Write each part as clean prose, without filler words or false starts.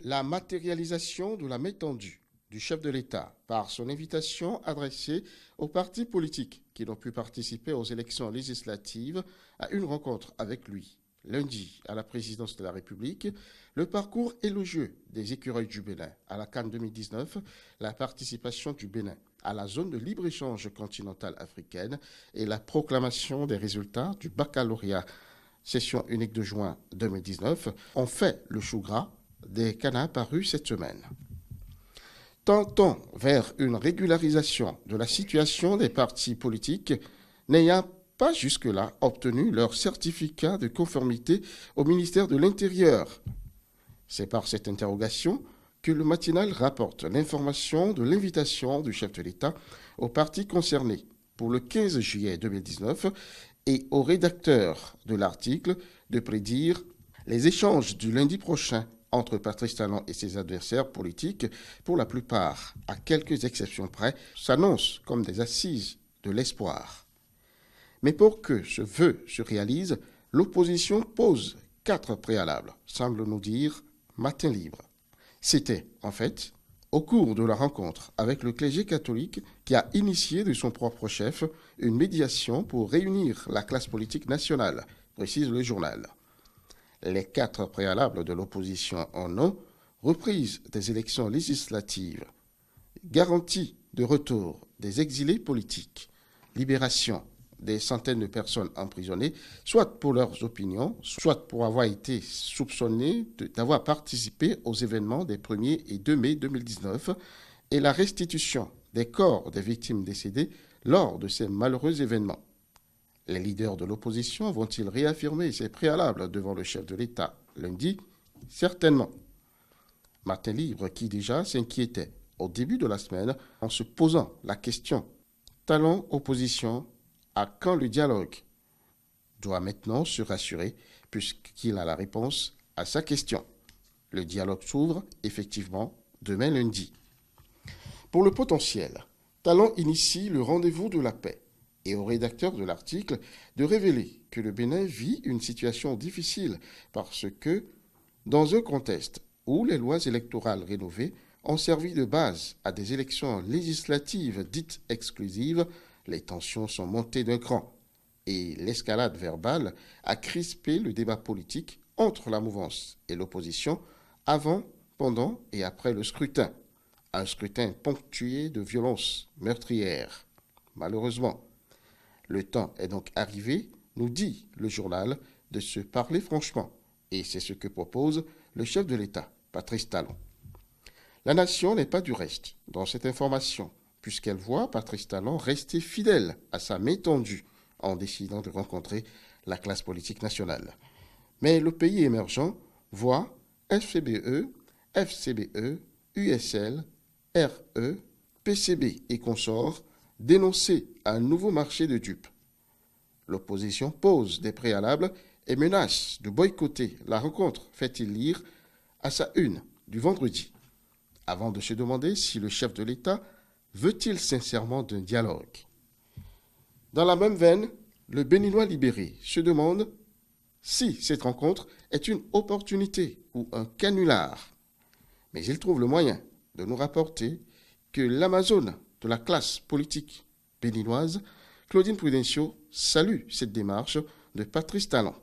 La matérialisation de la main tendue du chef de l'État par son invitation adressée aux partis politiques qui n'ont pu participer aux élections législatives à une rencontre avec lui lundi à la présidence de la République, le parcours élogieux des écureuils du Bénin à la CAN 2019, la participation du Bénin à la zone de libre-échange continentale africaine et la proclamation des résultats du baccalauréat session unique de juin 2019 ont fait le chou gras des canards parus cette semaine. Tentons vers une régularisation de la situation des partis politiques n'ayant pas jusque-là obtenu leur certificat de conformité au ministère de l'Intérieur. C'est par cette interrogation que le matinal rapporte l'information de l'invitation du chef de l'État aux partis concernés pour le 15 juillet 2019 et au rédacteur de l'article de prédire les échanges du lundi prochain entre Patrice Talon et ses adversaires politiques, pour la plupart, à quelques exceptions près, s'annoncent comme des assises de l'espoir. Mais pour que ce vœu se réalise, l'opposition pose 4 préalables, semble nous dire Matin Libre. C'était, en fait, au cours de la rencontre avec le clergé catholique qui a initié de son propre chef une médiation pour réunir la classe politique nationale, précise le journal. Les 4 préalables de l'opposition en ont reprise des élections législatives, garantie de retour des exilés politiques, libération des centaines de personnes emprisonnées, soit pour leurs opinions, soit pour avoir été soupçonnées d'avoir participé aux événements des 1er et 2 mai 2019, et la restitution des corps des victimes décédées lors de ces malheureux événements. Les leaders de l'opposition vont-ils réaffirmer ces préalables devant le chef de l'État lundi? Certainement. Matin Libre qui déjà s'inquiétait au début de la semaine en se posant la question Talon opposition, à quand le dialogue? Doit maintenant se rassurer puisqu'il a la réponse à sa question. Le dialogue s'ouvre effectivement demain lundi. Pour le potentiel, Talon initie le rendez-vous de la paix et au rédacteur de l'article de révéler que le Bénin vit une situation difficile parce que, dans un contexte où les lois électorales rénovées ont servi de base à des élections législatives dites exclusives, les tensions sont montées d'un cran et l'escalade verbale a crispé le débat politique entre la mouvance et l'opposition avant, pendant et après le scrutin. Un scrutin ponctué de violences meurtrières. Malheureusement, le temps est donc arrivé, nous dit le journal, de se parler franchement. Et c'est ce que propose le chef de l'État, Patrice Talon. La nation n'est pas du reste dans cette information, puisqu'elle voit Patrice Talon rester fidèle à sa main tendue en décidant de rencontrer la classe politique nationale. Mais le pays émergent voit FCBE, FCBE, USL, RE, PCB et consorts dénoncer un nouveau marché de dupes. L'opposition pose des préalables et menace de boycotter la rencontre, fait-il lire à sa une du vendredi, avant de se demander si le chef de l'État veut-il sincèrement d'un dialogue. Dans la même veine, le Béninois libéré se demande si cette rencontre est une opportunité ou un canular. Mais il trouve le moyen de nous rapporter que l'Amazone de la classe politique béninoise, Claudine Prudencio, salue cette démarche de Patrice Talon,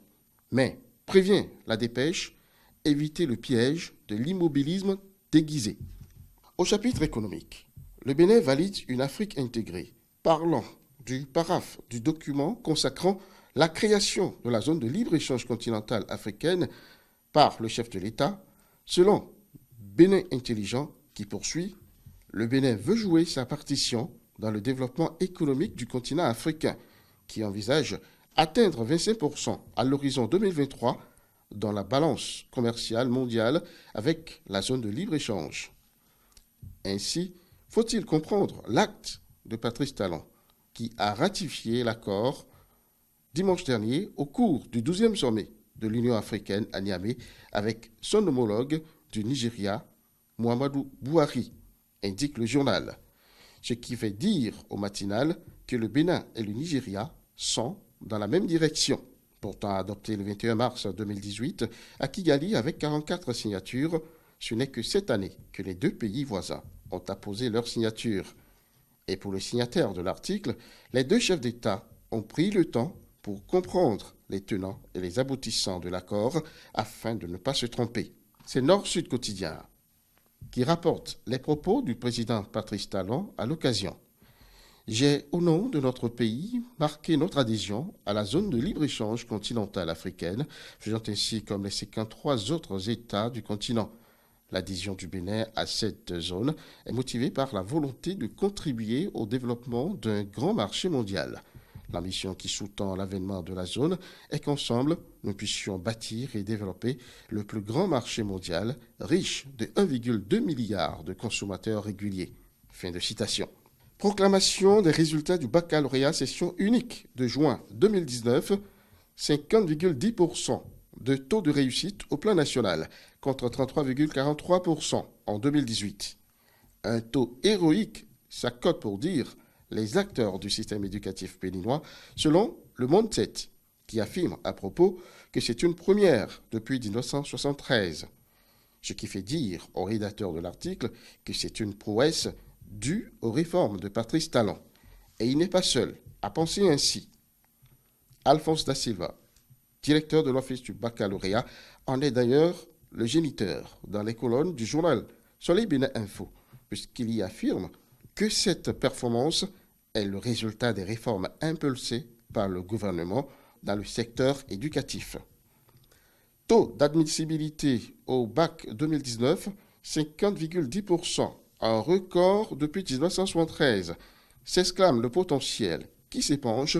mais prévient la dépêche éviter le piège de l'immobilisme déguisé. Au chapitre économique, le Bénin valide une Afrique intégrée, parlant du paraphe du document consacrant la création de la zone de libre-échange continentale africaine par le chef de l'État, selon Bénin Intelligent qui poursuit. Le Bénin veut jouer sa partition dans le développement économique du continent africain, qui envisage atteindre 25% à l'horizon 2023 dans la balance commerciale mondiale avec la zone de libre-échange. Ainsi, faut-il comprendre l'acte de Patrice Talon, qui a ratifié l'accord dimanche dernier au cours du 12e sommet de l'Union africaine à Niamey avec son homologue du Nigeria, Muhammadu Buhari, indique le journal. Ce qui fait dire au matinal que le Bénin et le Nigeria sont dans la même direction. Pourtant adopté le 21 mars 2018 à Kigali avec 44 signatures, ce n'est que cette année que les deux pays voisins ont apposé leur signature. Et pour le signataire de l'article, les deux chefs d'État ont pris le temps pour comprendre les tenants et les aboutissants de l'accord afin de ne pas se tromper. C'est Nord-Sud Quotidien qui rapporte les propos du président Patrice Talon à l'occasion. J'ai, au nom de notre pays, marqué notre adhésion à la zone de libre-échange continentale africaine, faisant ainsi comme les 53 autres États du continent. L'adhésion du Bénin à cette zone est motivée par la volonté de contribuer au développement d'un grand marché mondial. L'ambition qui sous-tend l'avènement de la zone est qu'ensemble, nous puissions bâtir et développer le plus grand marché mondial, riche de 1,2 milliard de consommateurs réguliers. Fin de citation. Proclamation des résultats du baccalauréat session unique de juin 2019, 50,10% de taux de réussite au plan national, contre 33,43% en 2018. Un taux héroïque, ça cote pour dire les acteurs du système éducatif béninois, selon le Monde 7, qui affirme à propos que c'est une première depuis 1973. Ce qui fait dire au rédacteur de l'article que c'est une prouesse due aux réformes de Patrice Talon. Et il n'est pas seul à penser ainsi. Alphonse da Silva, directeur de l'Office du baccalauréat, en est d'ailleurs le géniteur dans les colonnes du journal Soleil Bénin Info, puisqu'il y affirme que cette performance est le résultat des réformes impulsées par le gouvernement dans le secteur éducatif. Taux d'admissibilité au bac 2019, 50,10%, un record depuis 1973, s'exclame le potentiel qui s'épanche,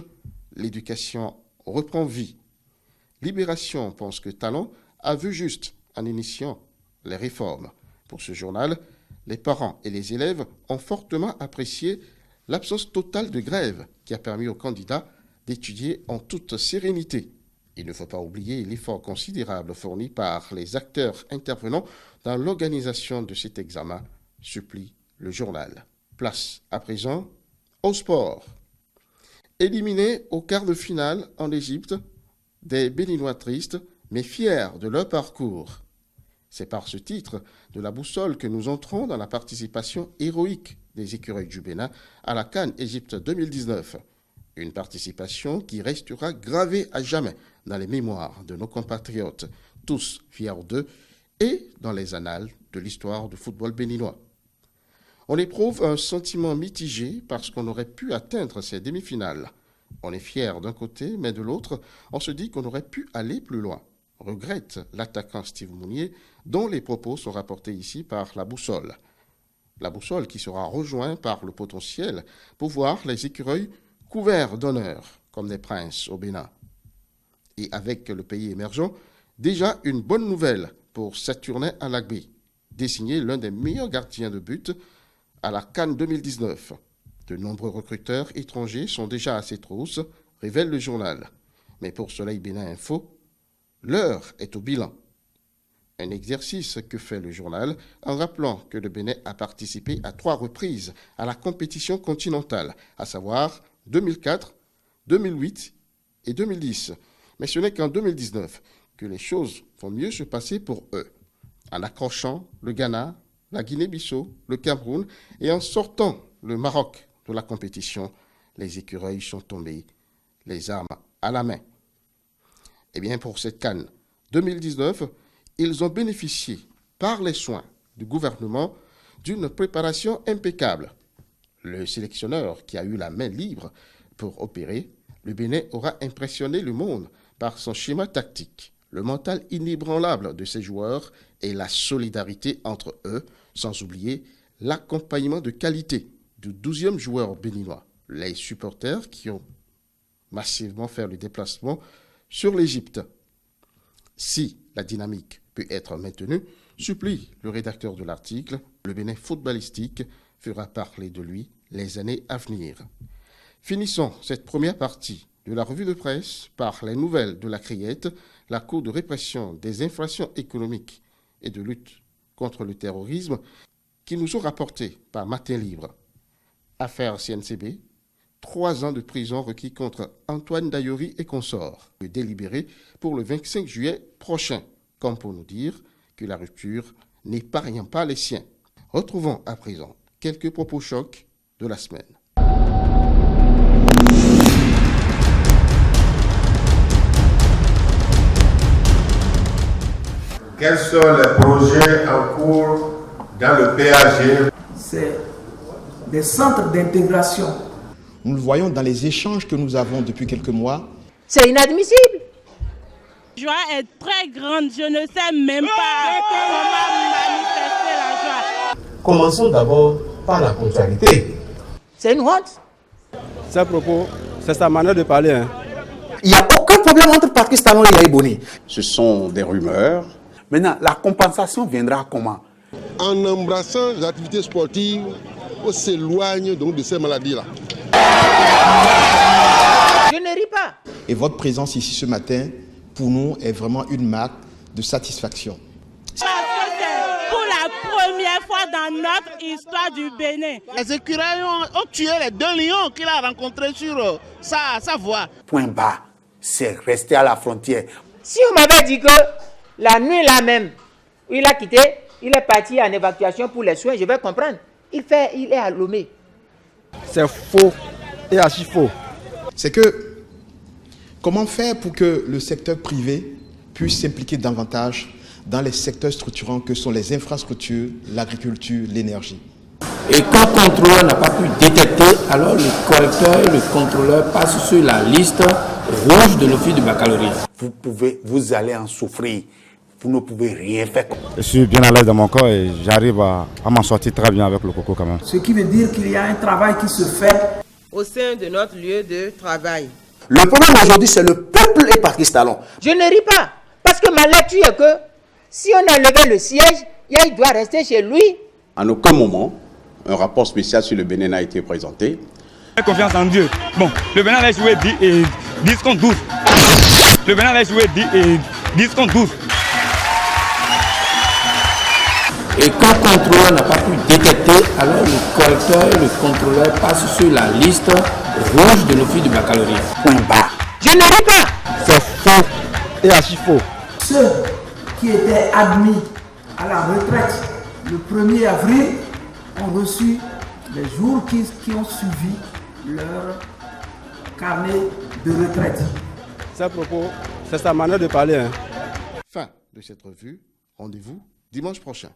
l'éducation reprend vie. Libération pense que Talon a vu juste en initiant les réformes. Pour ce journal, les parents et les élèves ont fortement apprécié l'absence totale de grève qui a permis aux candidats d'étudier en toute sérénité. Il ne faut pas oublier l'effort considérable fourni par les acteurs intervenant dans l'organisation de cet examen, supplie le journal. Place à présent au sport. Éliminés au quart de finale en Égypte, des Béninois tristes mais fiers de leur parcours. C'est par ce titre de la boussole que nous entrons dans la participation héroïque des écureuils du Bénin à la CAN Égypte 2019. Une participation qui restera gravée à jamais dans les mémoires de nos compatriotes, tous fiers d'eux, et dans les annales de l'histoire du football béninois. On éprouve un sentiment mitigé parce qu'on aurait pu atteindre ces demi-finales. On est fier d'un côté, mais de l'autre, on se dit qu'on aurait pu aller plus loin. Regrette l'attaquant Steve Mounier, dont les propos sont rapportés ici par la boussole. La boussole qui sera rejointe par le potentiel pour voir les écureuils couverts d'honneur comme des princes au Bénin. Et avec le pays émergent, déjà une bonne nouvelle pour Saturnin Alagbe, désigné l'un des meilleurs gardiens de but à la CAN 2019. De nombreux recruteurs étrangers sont déjà à ses trousses, révèle le journal. Mais pour Soleil Bénin Info, l'heure est au bilan. Un exercice que fait le journal en rappelant que le Bénin a participé à 3 reprises à la compétition continentale, à savoir 2004, 2008 et 2010. Mais ce n'est qu'en 2019 que les choses vont mieux se passer pour eux, en accrochant le Ghana, la Guinée-Bissau, le Cameroun et en sortant le Maroc de la compétition. Les écureuils sont tombés, les armes à la main. Eh bien, pour cette CAN 2019, ils ont bénéficié, par les soins du gouvernement, d'une préparation impeccable. Le sélectionneur qui a eu la main libre pour opérer, le Bénin aura impressionné le monde par son schéma tactique, le mental inébranlable de ses joueurs et la solidarité entre eux, sans oublier l'accompagnement de qualité du 12e joueur béninois, les supporters qui ont massivement fait le déplacement sur l'Égypte. Si la dynamique peut être maintenue, supplie le rédacteur de l'article, le Bénin footballistique fera parler de lui les années à venir. Finissons cette première partie de la revue de presse par les nouvelles de la Criette, la Cour de répression des infractions économiques et de lutte contre le terrorisme, qui nous ont rapporté par Matin Libre. Affaire CNCB, 3 ans de prison requis contre Antoine Dayori et consorts, délibéré pour le 25 juillet prochain, comme pour nous dire que la rupture n'épargne pas les siens. Retrouvons à présent quelques propos chocs de la semaine. Quels sont les projets en cours dans le PAG? C'est des centres d'intégration. Nous le voyons dans les échanges que nous avons depuis quelques mois. C'est inadmissible. La joie est très grande. Je ne sais même pas comment manifester la joie. Commençons d'abord par la ponctualité. C'est une honte. C'est à propos, c'est sa manière de parler. Hein. Il n'y a aucun problème entre Patrice Talon et Yaya Boni. Ce sont des rumeurs. Maintenant, la compensation viendra comment? En embrassant les activités sportives, on s'éloigne donc de ces maladies-là. Je ne ris pas. Et votre présence ici ce matin, pour nous, est vraiment une marque de satisfaction. Parce que c'est pour la première fois dans notre histoire du Bénin. Les écureuils ont tué les 2 lions qu'il a rencontrés sur sa voie. Point bas, c'est rester à la frontière. Si on m'avait dit que la nuit là même, où il a quitté, il est parti en évacuation pour les soins, je vais comprendre. Il est à Lomé. C'est faux et archi faux. C'est que, comment faire pour que le secteur privé puisse s'impliquer davantage dans les secteurs structurants que sont les infrastructures, l'agriculture, l'énergie? Et quand le contrôleur n'a pas pu détecter, alors le correcteur et le contrôleur passent sur la liste rouge de l'office du baccalauréat. Vous allez en souffrir. Vous ne pouvez rien faire. Je suis bien à l'aise dans mon corps et j'arrive à m'en sortir très bien avec le coco quand même. Ce qui veut dire qu'il y a un travail qui se fait au sein de notre lieu de travail. Le problème aujourd'hui, c'est le peuple et Patrice Talon. Je ne ris pas, parce que ma lecture est que si on enlevait le siège, il doit rester chez lui. En aucun moment, un rapport spécial sur le Bénin n'a été présenté. Confiance en Dieu. Bon, le Bénin a joué 10 contre 12. Le Bénin a joué 10 contre 12. Et quand le contrôleur n'a pas pu détecter, alors le correcteur et le contrôleur passent sur la liste rouge de l'office du baccalauréat. Point bas. Je ne ris pas. C'est faux et archi faux. Ceux qui étaient admis à la retraite le 1er avril ont reçu les jours qui ont suivi leur carnet de retraite. C'est à propos, c'est sa manière de parler. Hein. Fin de cette revue. Rendez-vous dimanche prochain.